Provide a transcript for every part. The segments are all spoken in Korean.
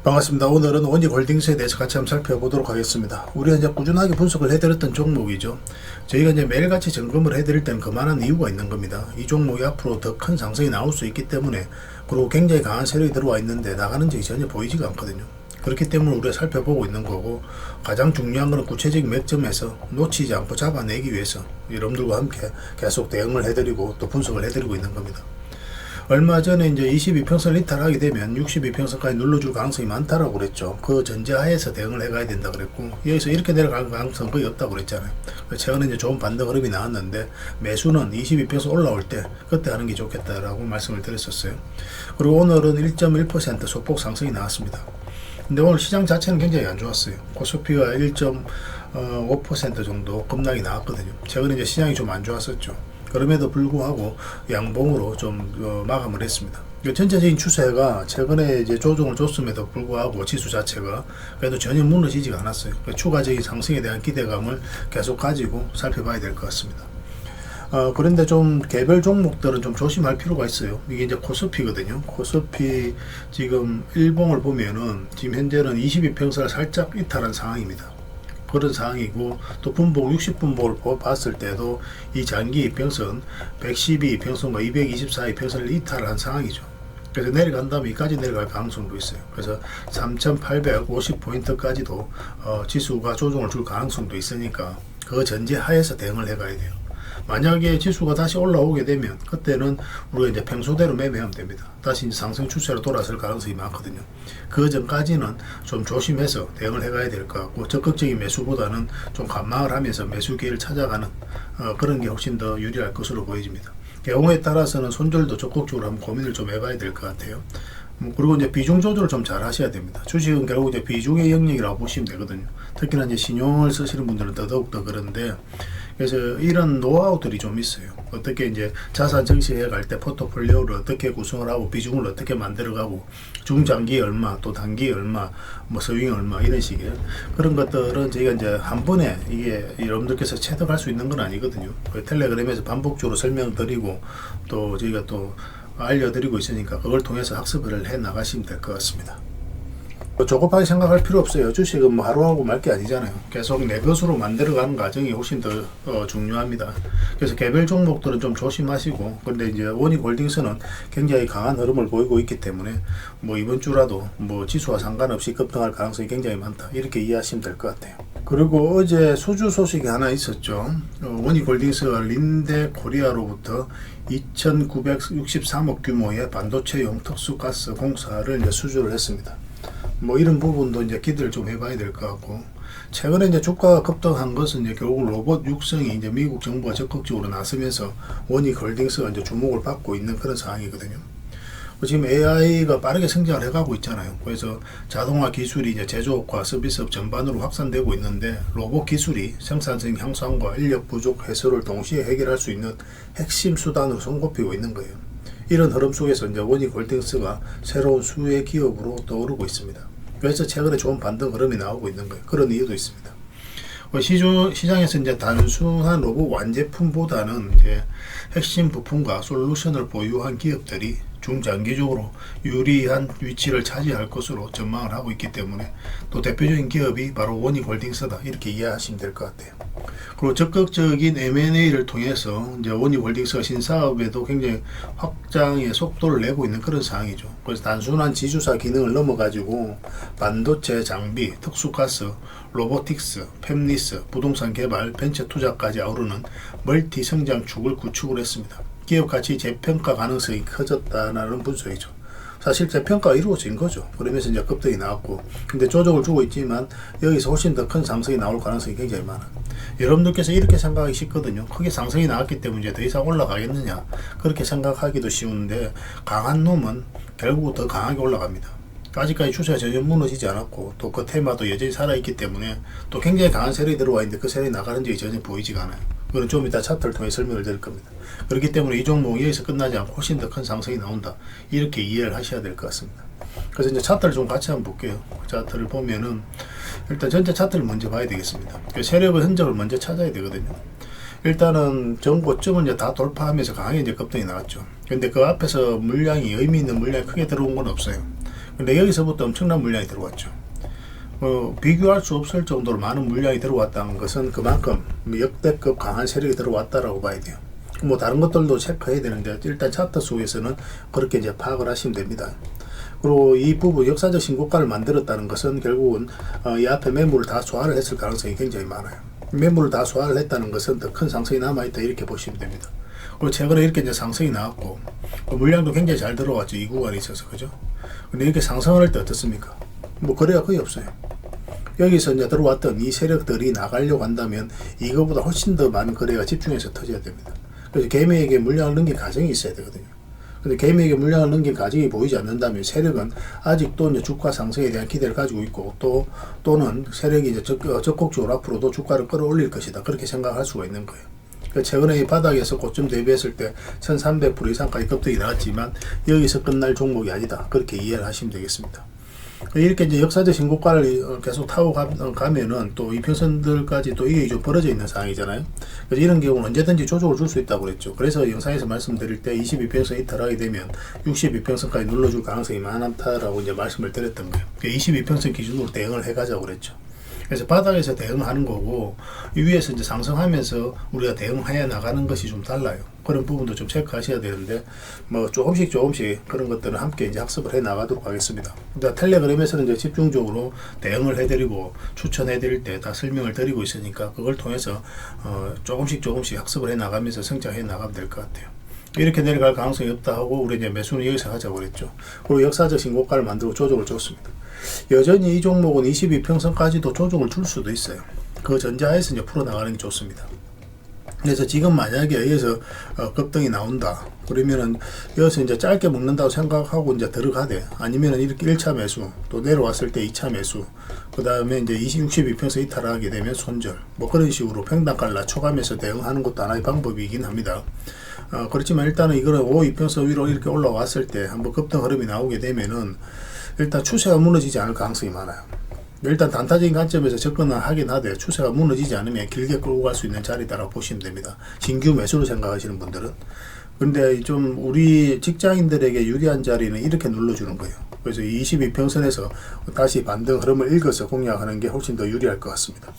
반갑습니다. 오늘은 원익홀딩스에 대해서 같이 한번 살펴보도록 하겠습니다. 우리가 이제 꾸준하게 분석을 해드렸던 종목이죠. 저희가 이제 매일같이 점검을 해드릴 때는 그만한 이유가 있는 겁니다. 이 종목이 앞으로 더 큰 상승이 나올 수 있기 때문에, 그리고 굉장히 강한 세력이 들어와 있는데 나가는 적이 전혀 보이지가 않거든요. 그렇기 때문에 우리가 살펴보고 있는 거고, 가장 중요한 것은 구체적인 맥점에서 놓치지 않고 잡아내기 위해서 여러분들과 함께 계속 대응을 해드리고 또 분석을 해드리고 있는 겁니다. 얼마 전에 이제 22평선을 이탈하게 되면 62평선까지 눌러줄 가능성이 많다라고 그랬죠. 그 전제하에서 대응을 해가야 된다 그랬고, 여기서 이렇게 내려갈 가능성은 거의 없다고 그랬잖아요. 최근에 이제 좋은 반등 흐름이 나왔는데, 매수는 22평선 올라올 때 그때 하는 게 좋겠다라고 말씀을 드렸었어요. 그리고 오늘은 1.1% 소폭 상승이 나왔습니다. 근데 오늘 시장 자체는 굉장히 안 좋았어요. 코스피가 1.5% 정도 급락이 나왔거든요. 최근에 이제 시장이 좀 안 좋았었죠. 그럼에도 불구하고 양봉으로 좀 마감을 했습니다. 전체적인 추세가 최근에 이제 조정을 줬음에도 불구하고 지수 자체가 그래도 전혀 무너지지가 않았어요. 추가적인 상승에 대한 기대감을 계속 가지고 살펴봐야 될 것 같습니다. 그런데 좀 개별 종목들은 좀 조심할 필요가 있어요. 이게 이제 코스피거든요. 코스피 지금 일봉을 보면은 지금 현재는 22평선을 살짝 이탈한 상황입니다. 그런 상황이고, 또 분봉 60분봉을 봤을 때도 이 장기 이평선 112이평선과 224이평선을 이탈한 상황이죠. 그래서 내려간 다음에 이까지 내려갈 가능성도 있어요. 그래서 3850포인트까지도 지수가 조정을 줄 가능성도 있으니까 그 전제 하에서 대응을 해가야 돼요. 만약에 지수가 다시 올라오게 되면 그때는 우리가 이제 평소대로 매매하면 됩니다. 다시 이제 상승 추세로 돌아설 가능성이 많거든요. 그 전까지는 좀 조심해서 대응을 해가야 될 것 같고, 적극적인 매수보다는 좀 관망을 하면서 매수 기회를 찾아가는 그런 게 훨씬 더 유리할 것으로 보여집니다. 경우에 따라서는 손절도 적극적으로 한번 고민을 좀 해봐야 될 것 같아요. 그리고 이제 비중 조절을 좀 잘 하셔야 됩니다. 주식은 결국 이제 비중의 영역이라고 보시면 되거든요. 특히나 이제 신용을 쓰시는 분들은 더더욱 그런데, 그래서 이런 노하우들이 좀 있어요. 어떻게 이제 자산 정시해 갈 때 포트폴리오를 어떻게 구성을 하고 비중을 어떻게 만들어가고, 중장기 얼마 또 단기 얼마 뭐 스윙 얼마 이런 식의 그런 것들은 저희가 이제 한 번에 이게 여러분들께서 체득할 수 있는 건 아니거든요. 텔레그램에서 반복적으로 설명드리고 또 저희가 또 알려드리고 있으니까 그걸 통해서 학습을 해 나가시면 될 것 같습니다. 조급하게 생각할 필요 없어요. 주식은 뭐 하루하고 말 게 아니잖아요. 계속 내 것으로 만들어가는 과정이 훨씬 더 중요합니다. 그래서 개별 종목들은 좀 조심하시고, 근데 이제 원익홀딩스는 굉장히 강한 흐름을 보이고 있기 때문에 뭐 이번 주라도 뭐 지수와 상관없이 급등할 가능성이 굉장히 많다, 이렇게 이해하시면 될 것 같아요. 그리고 어제 수주 소식이 하나 있었죠. 원익홀딩스가 린데 코리아로부터 2,963억 규모의 반도체용 특수가스 공사를 이제 수주를 했습니다. 뭐 이런 부분도 이제 기대를 좀 해봐야 될 것 같고, 최근에 이제 주가가 급등한 것은 이제 결국 로봇 육성이 이제 미국 정부가 적극적으로 나서면서 원익홀딩스가 이제 주목을 받고 있는 그런 상황이거든요. 지금 AI가 빠르게 성장을 해가고 있잖아요. 그래서 자동화 기술이 이제 제조업과 서비스업 전반으로 확산되고 있는데, 로봇 기술이 생산성 향상과 인력 부족 해소를 동시에 해결할 수 있는 핵심 수단으로 손꼽히고 있는 거예요. 이런 흐름 속에서 이제 원익홀딩스가 새로운 수혜 기업으로 떠오르고 있습니다. 그래서 최근에 좋은 반등 흐름이 나오고 있는 거예요. 그런 이유도 있습니다. 시장에서 이제 단순한 로봇 완제품보다는 이제 핵심 부품과 솔루션을 보유한 기업들이 중장기적으로 유리한 위치를 차지할 것으로 전망을 하고 있기 때문에, 또 대표적인 기업이 바로 원익홀딩스다, 이렇게 이해하시면 될 것 같아요. 그리고 적극적인 M&A를 통해서 이제 원익홀딩스가 신사업에도 굉장히 확장의 속도를 내고 있는 그런 상황이죠. 그래서 단순한 지주사 기능을 넘어가지고 반도체 장비, 특수가스, 로보틱스, 팹리스, 부동산 개발, 벤처 투자까지 아우르는 멀티 성장 축을 구축을 했습니다. 기업 가치 재평가 가능성이 커졌다는 분석이죠. 사실 재평가가 이루어진 거죠. 그러면서 이제 급등이 나왔고, 근데 조정을 주고 있지만 여기서 훨씬 더 큰 상승이 나올 가능성이 굉장히 많아요. 여러분들께서 이렇게 생각하기 쉽거든요. 크게 상승이 나왔기 때문에 이제 더 이상 올라가겠느냐, 그렇게 생각하기도 쉬운데, 강한 놈은 결국 더 강하게 올라갑니다. 아직까지 추세가 전혀 무너지지 않았고, 또 그 테마도 여전히 살아있기 때문에 또 굉장히 강한 세력이 들어와 있는데 그 세력이 나가는 적이 전혀 보이지가 않아요. 그건 좀 이따 차트를 통해 설명을 드릴 겁니다. 그렇기 때문에 이 종목이 여기서 끝나지 않고 훨씬 더 큰 상승이 나온다, 이렇게 이해를 하셔야 될 것 같습니다. 그래서 이제 차트를 좀 같이 한번 볼게요. 차트를 보면은 일단 전체 차트를 먼저 봐야 되겠습니다. 세력의 흔적을 먼저 찾아야 되거든요. 일단은 전고점을 이제 다 돌파하면서 강하게 이제 급등이 나왔죠. 근데 그 앞에서 물량이, 의미 있는 물량이 크게 들어온 건 없어요. 근데 여기서부터 엄청난 물량이 들어왔죠. 비교할 수 없을 정도로 많은 물량이 들어왔다는 것은 그만큼 역대급 강한 세력이 들어왔다라고 봐야 돼요. 뭐 다른 것들도 체크해야 되는데 일단 차트 속에서는 그렇게 이제 파악을 하시면 됩니다. 그리고 이 부분 역사적 신고가를 만들었다는 것은 결국은 이 앞에 매물을 다 소화를 했을 가능성이 굉장히 많아요. 매물을 다 소화를 했다는 것은 더 큰 상승이 남아있다 이렇게 보시면 됩니다. 그리고 최근에 이렇게 이제 상승이 나왔고 물량도 굉장히 잘 들어왔죠. 이 구간에 있어서 그죠? 근데 이렇게 상승을 할 때 어떻습니까? 뭐 거래가 거의 없어요. 여기서 이제 들어왔던 이 세력들이 나가려고 한다면 이거보다 훨씬 더 많은 거래가 집중해서 터져야 됩니다. 그래서 개미에게 물량을 넘긴 가정이 있어야 되거든요. 근데 개미에게 물량을 넘긴 가정이 보이지 않는다면 세력은 아직도 이제 주가 상승에 대한 기대를 가지고 있고 또는 세력이 이제 적극적으로 앞으로도 주가를 끌어올릴 것이다. 그렇게 생각할 수가 있는 거예요. 최근에 이 바닥에서 고점 대비했을 때 1300% 이상까지 급등이 나왔지만 여기서 끝날 종목이 아니다. 그렇게 이해를 하시면 되겠습니다. 이렇게 이제 역사적 신고가를 계속 타고 가면은 또 이평선들까지 또 이게 좀 벌어져 있는 상황이잖아요. 그래서 이런 경우는 언제든지 조정을 줄 수 있다고 그랬죠. 그래서 영상에서 말씀드릴 때 22평선 이탈하게 되면 62평선까지 눌러줄 가능성이 많다라고 이제 말씀을 드렸던 거예요. 22평선 기준으로 대응을 해가자고 그랬죠. 그래서 바닥에서 대응하는 거고 위에서 이제 상승하면서 우리가 대응해 나가는 것이 좀 달라요. 그런 부분도 좀 체크하셔야 되는데 뭐 조금씩 그런 것들은 함께 이제 학습을 해 나가도록 하겠습니다. 일단 텔레그램에서는 이제 집중적으로 대응을 해드리고 추천해드릴 때 다 설명을 드리고 있으니까 그걸 통해서 조금씩 학습을 해 나가면서 성장해 나가면 될 것 같아요. 이렇게 내려갈 가능성이 없다 하고 우리 이제 매수는 여기서 하자고 그랬죠. 그리고 역사적 신고가를 만들고 조정을 줬습니다. 여전히 이 종목은 22평선까지도 조정을 줄 수도 있어요. 그 전자에서 이제 풀어나가는 게 좋습니다. 그래서 지금 만약에 여기서 급등이 나온다. 그러면은 여기서 이제 짧게 먹는다고 생각하고 이제 들어가되 아니면은 이렇게 1차 매수 또 내려왔을 때 2차 매수 그 다음에 이제 62평선 이탈하게 되면 손절 뭐 그런 식으로 평단가를 낮춰가면서 대응하는 것도 하나의 방법이긴 합니다. 그렇지만 일단은 이거는 52평선 위로 이렇게 올라왔을 때 한번 급등 흐름이 나오게 되면은 일단 추세가 무너지지 않을 가능성이 많아요. 일단 단타적인 관점에서 접근을 하긴 하되 추세가 무너지지 않으면 길게 끌고 갈 수 있는 자리다라고 보시면 됩니다. 신규 매수로 생각하시는 분들은. 근데 좀 우리 직장인들에게 유리한 자리는 이렇게 눌러주는 거예요. 그래서 22평선에서 다시 반등 흐름을 읽어서 공략하는 게 훨씬 더 유리할 것 같습니다.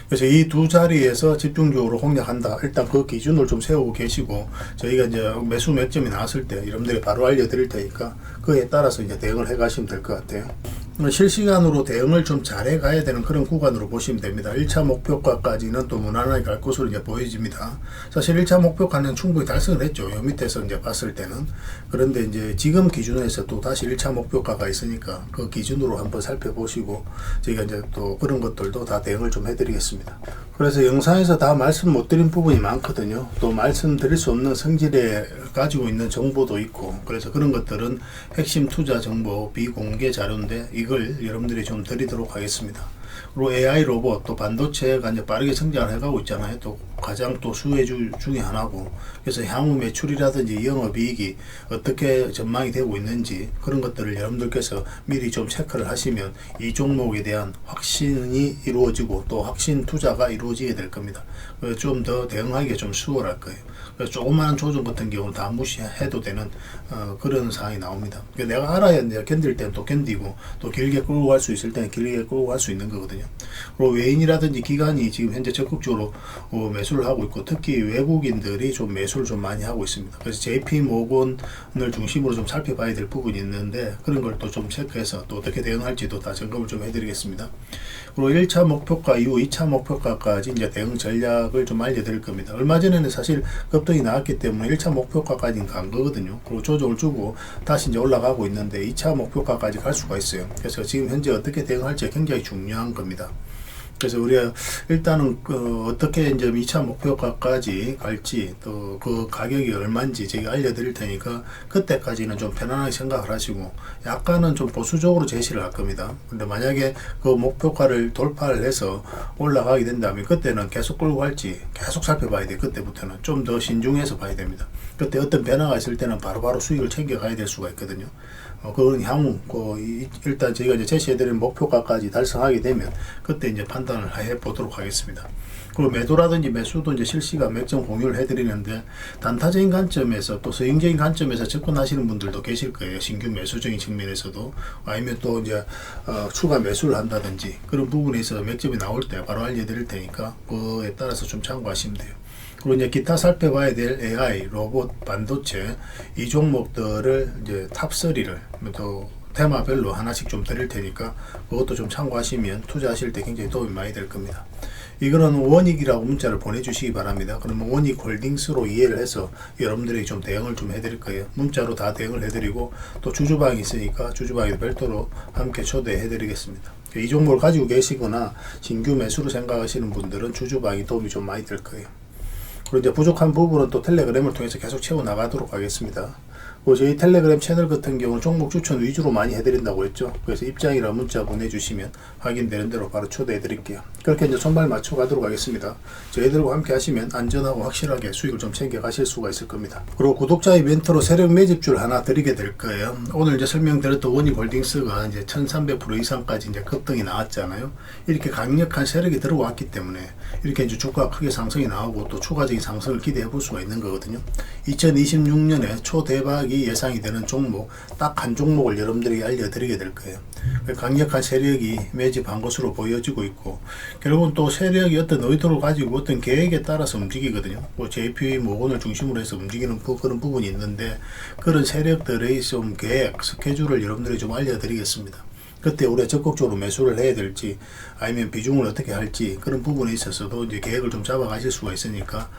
그래서 이 두 자리에서 집중적으로 공략한다. 일단 그 기준을 좀 세우고 계시고 저희가 이제 매수 몇 점이 나왔을 때 여러분들이 바로 알려드릴 테니까 그에 따라서 이제 대응을 해 가시면 될 것 같아요. 실시간으로 대응을 좀 잘해 가야 되는 그런 구간으로 보시면 됩니다. 1차 목표가까지는 또 무난하게 갈 것으로 이제 보여집니다. 사실 1차 목표가는 충분히 달성을 했죠. 요 밑에서 이제 봤을 때는. 그런데 이제 지금 기준에서 또 다시 1차 목표가가 있으니까 그 기준으로 한번 살펴보시고 저희가 이제 또 그런 것들도 다 대응을 좀 해드리겠습니다. 그래서 영상에서 다 말씀 못 드린 부분이 많거든요. 또 말씀드릴 수 없는 성질에 가지고 있는 정보도 있고 그래서 그런 것들은 핵심 투자 정보 비공개 자료인데 이걸 여러분들이 좀 드리도록 하겠습니다. 그리고 AI 로봇 또 반도체가 이제 빠르게 성장을 해가고 있잖아요. 또 가장 또 수혜주 중에 하나고 그래서 향후 매출이라든지 영업이익이 어떻게 전망이 되고 있는지 그런 것들을 여러분들께서 미리 좀 체크를 하시면 이 종목에 대한 확신이 이루어지고 또 확신 투자가 이루어지게 될 겁니다. 좀 더 대응하기가 좀 수월할 거예요. 그래서 조그마한 조정 같은 경우는 다 무시해도 되는 그런 상황이 나옵니다. 내가 알아야 이제 견딜 때는 또 견디고 또 길게 끌고 갈 수 있을 때는 길게 끌고 갈 수 있는 거거든요. 그리고 외인이라든지 기관이 지금 현재 적극적으로 매수를 하고 있고 특히 외국인들이 좀 매수를 좀 많이 하고 있습니다. 그래서 JP 모건을 중심으로 좀 살펴봐야 될 부분이 있는데 그런 걸 또 좀 체크해서 또 어떻게 대응할지도 다 점검을 좀 해드리겠습니다. 그리고 1차 목표가 이후 2차 목표가까지 이제 대응 전략을 좀 알려드릴 겁니다. 얼마 전에는 사실 급등이 나왔기 때문에 1차 목표가까지는 간 거거든요. 그리고 조정을 주고 다시 이제 올라가고 있는데 2차 목표가까지 갈 수가 있어요. 그래서 지금 현재 어떻게 대응할지 굉장히 중요한 겁니다. 그래서 우리가 일단은 어떻게 이제 2차 목표가까지 갈지 또 그 가격이 얼마인지 제가 알려드릴 테니까 그때까지는 좀 편안하게 생각을 하시고 약간은 좀 보수적으로 제시를 할 겁니다. 근데 만약에 그 목표가를 돌파를 해서 올라가게 된다면 그때는 계속 끌고 갈지 계속 살펴봐야 돼요. 그때부터는 좀 더 신중해서 봐야 됩니다. 그때 어떤 변화가 있을 때는 바로바로 수익을 챙겨가야 될 수가 있거든요. 그건 향후 일단 저희가 이제 제시해드린 목표가까지 달성하게 되면 그때 이제 판단을 해보도록 하겠습니다. 그리고 매도라든지 매수도 이제 실시간 맥점 공유를 해드리는데, 단타적인 관점에서 또 서행적인 관점에서 접근하시는 분들도 계실 거예요. 신규 매수적인 측면에서도, 아니면 또 이제 추가 매수를 한다든지 그런 부분에 있어서 맥점이 나올 때 바로 알려드릴 테니까 그에 따라서 좀 참고하시면 돼요. 그리고 이제 기타 살펴봐야 될 AI, 로봇, 반도체 이 종목들을 이제 탑3를 또 테마별로 하나씩 좀 드릴 테니까 그것도 좀 참고하시면 투자하실 때 굉장히 도움이 많이 될 겁니다. 이거는 원익이라고 문자를 보내주시기 바랍니다. 그러면 원익홀딩스로 이해를 해서 여러분들에게 좀 대응을 좀 해드릴 거예요. 문자로 다 대응을 해드리고, 또 주주방이 있으니까 주주방에도 별도로 함께 초대해드리겠습니다. 이 종목을 가지고 계시거나 신규 매수로 생각하시는 분들은 주주방이 도움이 좀 많이 될 거예요. 그리고 이제 부족한 부분은 또 텔레그램을 통해서 계속 채워 나가도록 하겠습니다. 저희 텔레그램 채널 같은 경우는 종목 추천 위주로 많이 해드린다고 했죠. 그래서 입장이라 문자 보내주시면 확인되는 대로 바로 초대해 드릴게요. 그렇게 이제 손발 맞춰 가도록 하겠습니다. 저희들과 함께 하시면 안전하고 확실하게 수익을 좀 챙겨 가실 수가 있을 겁니다. 그리고 구독자 이벤트로 세력 매집주를 하나 드리게 될 거예요. 오늘 이제 설명드렸던 원익홀딩스가 이제 1300% 이상까지 이제 급등이 나왔잖아요. 이렇게 강력한 세력이 들어왔기 때문에 이렇게 이제 주가가 크게 상승이 나오고 또 추가적인 상승을 기대해 볼 수가 있는 거거든요. 2026년에 초대박이 예상이 되는 종목, 딱 한 종목을 여러분들에게 알려드리게 될 거예요. 강력한 세력이 매집한 것으로 보여지고 있고, 결국은 또 세력이 어떤 의도를 가지고 어떤 계획에 따라서 움직이거든요. JP 모건을 중심으로 해서 움직이는 그런 부분이 있는데, 그런 세력들의 좀 계획, 스케줄을 여러분들이 좀 알려드리겠습니다. 그때 우리가 적극적으로 매수를 해야 될지 아니면 비중을 어떻게 할지 그런 부분에 있어서도 이제 계획을 좀 잡아 가실 수가 있으니까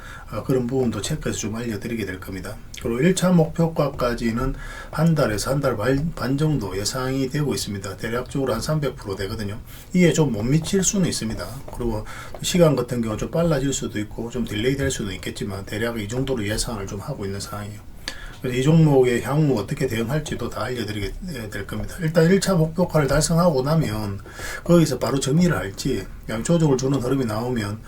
그런 부분도 체크해서 좀 알려드리게 될 겁니다. 그리고 1차 목표가까지는 한 달에서 한 달 반 정도 예상이 되고 있습니다. 대략적으로 한 300% 되거든요. 이에 좀 못 미칠 수는 있습니다. 그리고 시간 같은 경우 좀 빨라질 수도 있고 좀 딜레이 될 수도 있겠지만 대략 이 정도로 예상을 좀 하고 있는 상황이에요. 이 종목의 향후 어떻게 대응할지도 다 알려드리게 될 겁니다. 일단 1차 목표가를 달성하고 나면 거기서 바로 정리를 할지, 그냥 조정을 주는 흐름이 나오면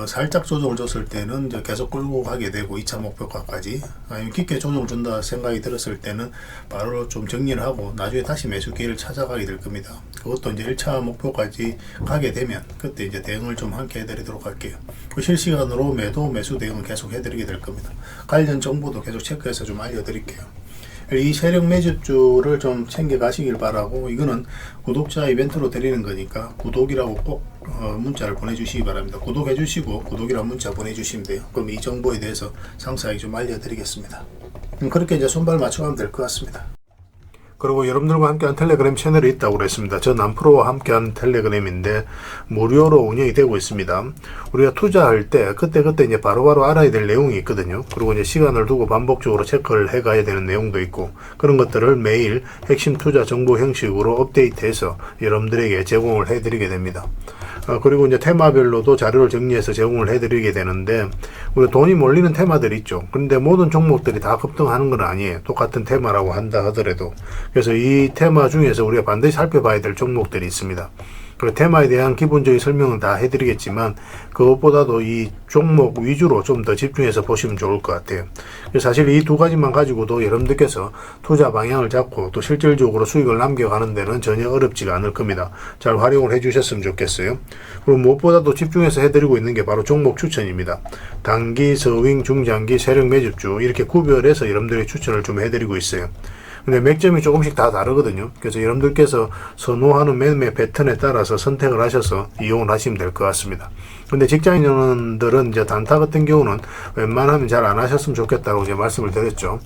살짝 조정을 줬을 때는 이제 계속 끌고 가게 되고 2차 목표가까지, 아니면 깊게 조정을 준다 생각이 들었을 때는 바로 좀 정리를 하고 나중에 다시 매수 기회를 찾아가게 될 겁니다. 그것도 이제 1차 목표까지 가게 되면 그때 이제 대응을 좀 함께 해드리도록 할게요. 그 실시간으로 매수 대응을 계속 해드리게 될 겁니다. 관련 정보도 계속 체크해서 좀 알려드릴게요. 이 세력 매집주를 좀 챙겨 가시길 바라고, 이거는 구독자 이벤트로 드리는 거니까 구독이라고 꼭 문자를 보내주시기 바랍니다. 구독해 주시고 구독이라고 문자 보내주시면 돼요. 그럼 이 정보에 대해서 상세하게 좀 알려드리겠습니다. 그렇게 이제 손발 맞춰가면 될 것 같습니다. 그리고 여러분들과 함께한 텔레그램 채널이 있다고 그랬습니다. 저 남프로와 함께한 텔레그램인데 무료로 운영이 되고 있습니다. 우리가 투자할 때 그때 이제 바로바로 알아야 될 내용이 있거든요. 그리고 이제 시간을 두고 반복적으로 체크를 해가야 되는 내용도 있고, 그런 것들을 매일 핵심 투자 정보 형식으로 업데이트해서 여러분들에게 제공을 해드리게 됩니다. 그리고 이제 테마별로도 자료를 정리해서 제공을 해드리게 되는데, 우리 돈이 몰리는 테마들이 있죠. 그런데 모든 종목들이 다 급등하는 건 아니에요. 똑같은 테마라고 한다 하더라도. 그래서 이 테마 중에서 우리가 반드시 살펴봐야 될 종목들이 있습니다. 그 테마에 대한 기본적인 설명은 다 해드리겠지만 그것보다도 이 종목 위주로 좀 더 집중해서 보시면 좋을 것 같아요. 사실 이 두 가지만 가지고도 여러분들께서 투자 방향을 잡고 또 실질적으로 수익을 남겨가는 데는 전혀 어렵지가 않을 겁니다. 잘 활용을 해주셨으면 좋겠어요. 그리고 무엇보다도 집중해서 해드리고 있는 게 바로 종목 추천입니다. 단기, 서윙, 중장기, 세력 매집주 이렇게 구별해서 여러분들이 추천을 좀 해드리고 있어요. 근데 맥점이 조금씩 다 다르거든요. 그래서 여러분들께서 선호하는 매매 패턴에 따라서 선택을 하셔서 이용을 하시면 될 것 같습니다. 근데 직장인들은 이제 단타 같은 경우는 웬만하면 잘 안 하셨으면 좋겠다고 이제 말씀을 드렸죠.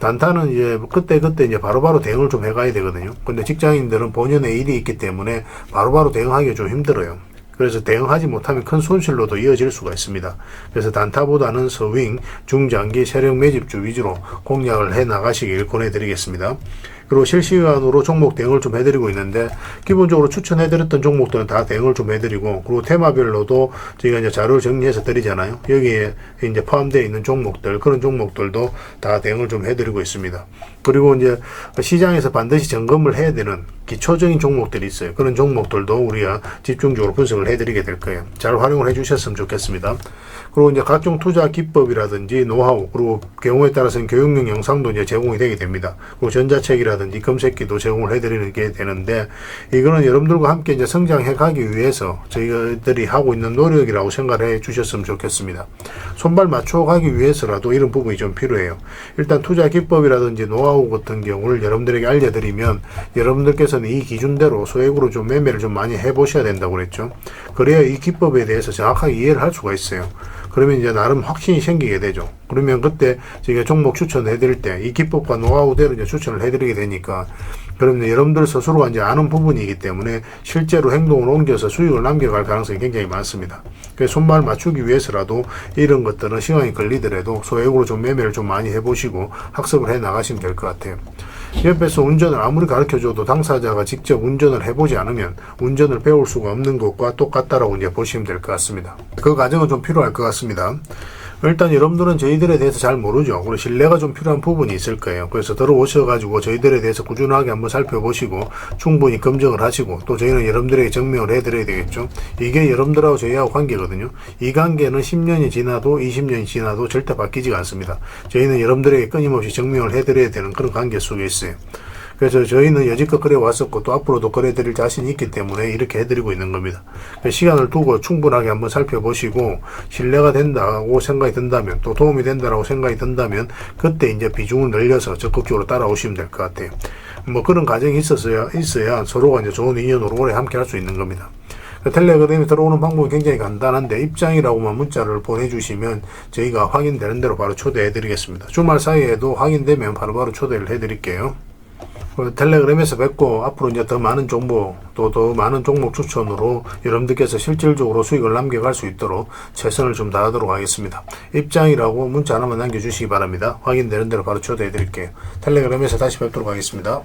단타는 이제 그때 이제 바로바로 대응을 좀 해가야 되거든요. 근데 직장인들은 본연의 일이 있기 때문에 바로바로 대응하기가 좀 힘들어요. 그래서 대응하지 못하면 큰 손실로도 이어질 수가 있습니다. 그래서 단타보다는 서윙, 중장기, 세력 매집주 위주로 공략을 해 나가시길 권해드리겠습니다. 그리고 실시간으로 종목 대응을 좀 해드리고 있는데, 기본적으로 추천해드렸던 종목들은 다 대응을 좀 해드리고, 그리고 테마별로도 저희가 이제 자료를 정리해서 드리잖아요. 여기에 이제 포함되어 있는 종목들, 그런 종목들도 다 대응을 좀 해드리고 있습니다. 그리고 이제 시장에서 반드시 점검을 해야 되는 기초적인 종목들이 있어요. 그런 종목들도 우리가 집중적으로 분석을 해드리게 될 거예요. 잘 활용을 해주셨으면 좋겠습니다. 그리고 이제 각종 투자 기법이라든지 노하우, 그리고 경우에 따라서는 교육용 영상도 이제 제공이 되게 됩니다. 그리고 전자책이라든지 검색기도 제공을 해드리는 게 되는데, 이거는 여러분들과 함께 이제 성장해 가기 위해서 저희들이 하고 있는 노력이라고 생각을 해 주셨으면 좋겠습니다. 손발 맞춰 가기 위해서라도 이런 부분이 좀 필요해요. 일단 투자 기법이라든지 노하우 같은 경우를 여러분들에게 알려드리면, 여러분들께서는 이 기준대로 소액으로 좀 매매를 좀 많이 해보셔야 된다고 그랬죠. 그래야 이 기법에 대해서 정확하게 이해를 할 수가 있어요. 그러면 이제 나름 확신이 생기게 되죠. 그러면 그때 저희가 종목 추천해 드릴 때 이 기법과 노하우대로 이제 추천을 해 드리게 되니까, 그러면 여러분들 스스로가 이제 아는 부분이기 때문에 실제로 행동을 옮겨서 수익을 남겨갈 가능성이 굉장히 많습니다. 그래서 손발 맞추기 위해서라도 이런 것들은 시간이 걸리더라도 소액으로 좀 매매를 좀 많이 해보시고 학습을 해 나가시면 될 것 같아요. 옆에서 운전을 아무리 가르쳐줘도 당사자가 직접 운전을 해보지 않으면 운전을 배울 수가 없는 것과 똑같다라고 이제 보시면 될 것 같습니다. 그 과정은 좀 필요할 것 같습니다. 일단 여러분들은 저희들에 대해서 잘 모르죠. 그리고 신뢰가 좀 필요한 부분이 있을 거예요. 그래서 들어오셔가지고 저희들에 대해서 꾸준하게 한번 살펴보시고 충분히 검증을 하시고, 또 저희는 여러분들에게 증명을 해드려야 되겠죠. 이게 여러분들하고 저희하고 관계거든요. 이 관계는 10년이 지나도 20년이 지나도 절대 바뀌지가 않습니다. 저희는 여러분들에게 끊임없이 증명을 해드려야 되는 그런 관계 속에 있어요. 그래서 저희는 여지껏 그래 왔었고 또 앞으로도 그래 드릴 자신이 있기 때문에 이렇게 해드리고 있는 겁니다. 시간을 두고 충분하게 한번 살펴보시고 신뢰가 된다고 생각이 든다면, 또 도움이 된다고 생각이 든다면 그때 이제 비중을 늘려서 적극적으로 따라오시면 될 것 같아요. 뭐 그런 과정이 있어야 서로가 이제 좋은 인연으로 오래 함께 할 수 있는 겁니다. 텔레그램에 들어오는 방법이 굉장히 간단한데, 입장이라고만 문자를 보내주시면 저희가 확인되는 대로 바로 초대해 드리겠습니다. 주말 사이에도 확인되면 바로바로 초대를 해 드릴게요. 텔레그램에서 뵙고, 앞으로 이제 더 많은 정보, 또 더 많은 종목 추천으로 여러분들께서 실질적으로 수익을 남겨갈 수 있도록 최선을 좀 다하도록 하겠습니다. 입장이라고 문자 하나만 남겨주시기 바랍니다. 확인되는 대로 바로 초대해 드릴게요. 텔레그램에서 다시 뵙도록 하겠습니다.